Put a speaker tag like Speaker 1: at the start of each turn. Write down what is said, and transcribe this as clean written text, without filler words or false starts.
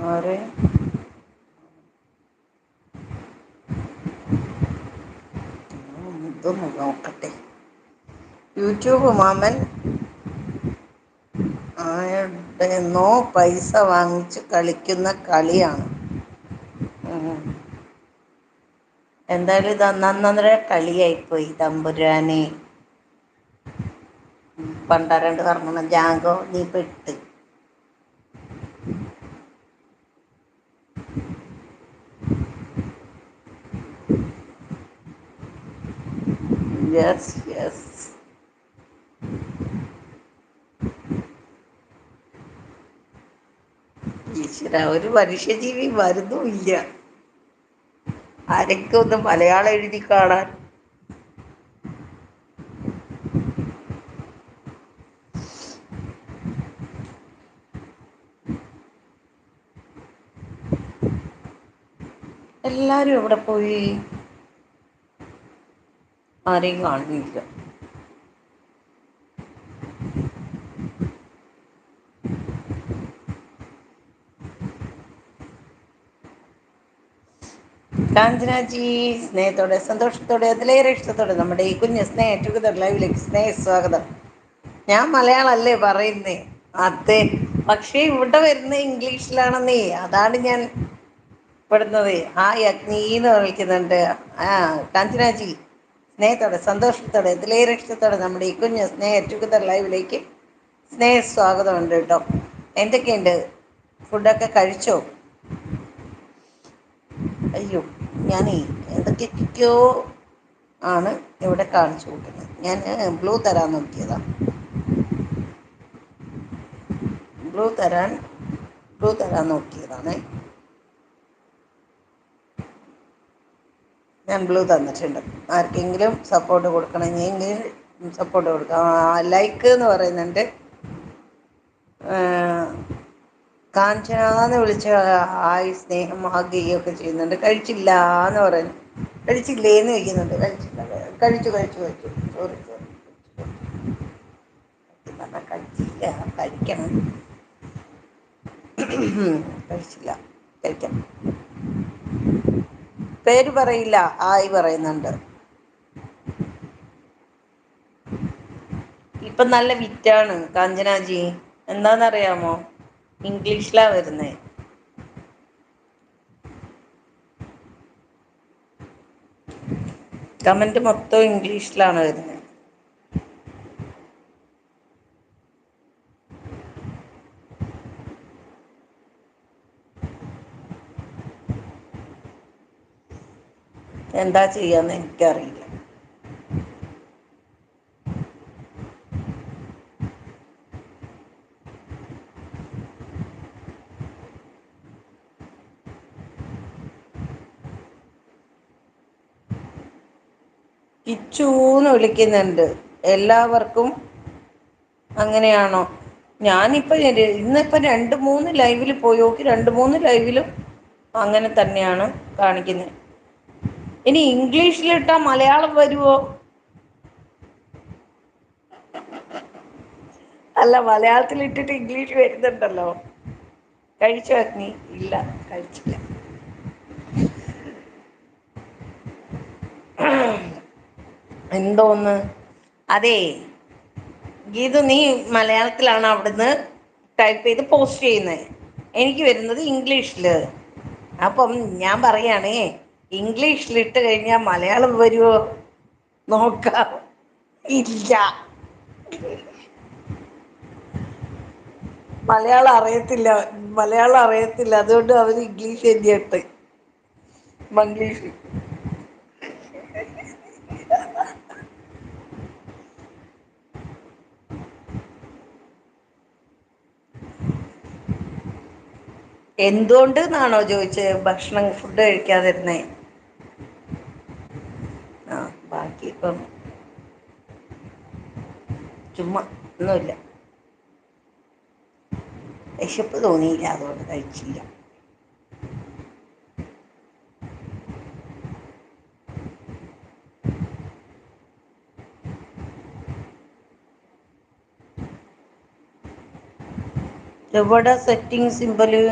Speaker 1: ആരെ? ഇതൊന്ന് നോക്കട്ടെ. യൂട്യൂബ് മാമൻ ആരുടെന്നോ പൈസ വാങ്ങിച്ച് കളിക്കുന്ന കളിയാണ്. ഉം. എന്തായാലും ഇത് അന്നന്നര കളിയായിപ്പോയി തമ്പുരാനെ. പണ്ടാരണ്ട് കറങ്ങണം ജാഗോ നീ പെട്ട്. Yes yes. ഈശ്വരാ, ഒരു മനുഷ്യജീവി വരുന്നുമില്ല. ആരെങ്കിലും ഒന്ന് മലയാളം എഴുതി കാണാൻ. എല്ലാരും എവിടെ പോയി? ആരെയും കാണുന്നില്ല. കാഞ്ചനാജി സ്നേഹത്തോടെ സന്തോഷത്തോടെ അതിലേറെ ഇഷ്ടത്തോടെ നമ്മുടെ ഈ കുഞ്ഞ് സ്നേഹ ലൈവിലേക്ക് സ്വാഗതം. ഞാൻ മലയാളം അല്ലേ പറയുന്നേ. അതെ, പക്ഷേ ഇവിടെ വരുന്ന ഇംഗ്ലീഷിലാണെന്നേ. അതാണ് ഞാൻ പെടുന്നത്. അഗ്നീന്ന് വിളിക്കുന്നുണ്ട്. കാഞ്ചനാജി സ്നേഹത്തോടെ സന്തോഷത്തോടെ ഇതിലേറെ ഇഷ്ടത്തോടെ നമ്മുടെ ഈ കുഞ്ഞ് ലൈവിലേക്ക് സ്വാഗതമുണ്ട് കേട്ടോ. എന്തൊക്കെയുണ്ട്? ഫുഡൊക്കെ കഴിച്ചോ? അയ്യോ, ഞാനേ എന്തൊക്കെയോ ആണ് ഇവിടെ കാണിച്ചു കൂട്ടുന്നത്. ഞാൻ ബ്ലൂ തരാൻ നോക്കിയതാ. ബ്ലൂ തരാൻ നോക്കിയതാണേ. ഞാൻ ബ്ലൂ തന്നിട്ടുണ്ട്. ആർക്കെങ്കിലും സപ്പോർട്ട് കൊടുക്കണമെങ്കിൽ സപ്പോർട്ട് കൊടുക്കാം. ലൈക്ക് എന്ന് പറയുന്നുണ്ട്. കാഞ്ചനാന്ന് വിളിച്ച ഹായ് സ്നേഹം ആകുകയൊക്കെ ചെയ്യുന്നുണ്ട്. കഴിച്ചില്ല എന്ന് പറയുന്നു. കഴിച്ചില്ലേന്ന് ചോദിക്കുന്നുണ്ട്. കഴിച്ചില്ല. കഴിച്ചു. സോറി. കഴിച്ചില്ല, കഴിക്കണം. കഴിച്ചില്ല, കഴിക്കാം. പേര് പറയില്ല, ഹായ് പറയുന്നുണ്ട്. ഇപ്പൊ നല്ല വിറ്റാണ് കാഞ്ചനാജി. എന്താന്നറിയാമോ? ഇംഗ്ലീഷിലാ വരുന്നേ. കമന്റ് മൊത്തം ഇംഗ്ലീഷിലാണ് വരുന്നത്. എന്താ ചെയ്യാന്ന് എനിക്കറിയില്ല. കിച്ചൂന്ന് വിളിക്കുന്നുണ്ട്. എല്ലാവർക്കും അങ്ങനെയാണോ? ഇന്നിപ്പോ 2-3 ലൈവില് പോയോക്കി. 2-3 ലൈവിലും അങ്ങനെ തന്നെയാണ് കാണിക്കുന്നത്. ഇനി ഇംഗ്ലീഷിലിട്ടാ മലയാളം വരുവോ? അല്ല, മലയാളത്തിൽ ഇട്ടിട്ട് ഇംഗ്ലീഷ് വരുന്നുണ്ടല്ലോ. കഴിച്ചോ അഗ്നി? ഇല്ല, കഴിച്ചില്ല. എന്തോന്ന്? അതേ, ഗീതു, നീ മലയാളത്തിലാണ് അവിടുന്ന് ടൈപ്പ് ചെയ്ത് പോസ്റ്റ് ചെയ്യുന്നത്. എനിക്ക് വരുന്നത് ഇംഗ്ലീഷില്. അപ്പം ഞാൻ പറയാണേ, ഇംഗ്ലീഷിലിട്ട് കഴിഞ്ഞാൽ മലയാളം വരുവോ നോക്കാം. ഇല്ല, മലയാളം അറിയത്തില്ല. അതുകൊണ്ട് അവര് ഇംഗ്ലീഷ് തന്നെയിട്ട്. മംഗ്ലീഷ്. എന്തുകൊണ്ട് എന്നാണോ ചോദിച്ചത്? ഫുഡ് കഴിക്കാതിരുന്നേ? ബാക്കി ഇപ്പം ചുമ്മാ ഒന്നുമില്ല. വിശപ്പ് തോന്നിയില്ല, അതുകൊണ്ട് കഴിച്ചില്ല. എവിടെ സെറ്റിംഗ് സിമ്പല്?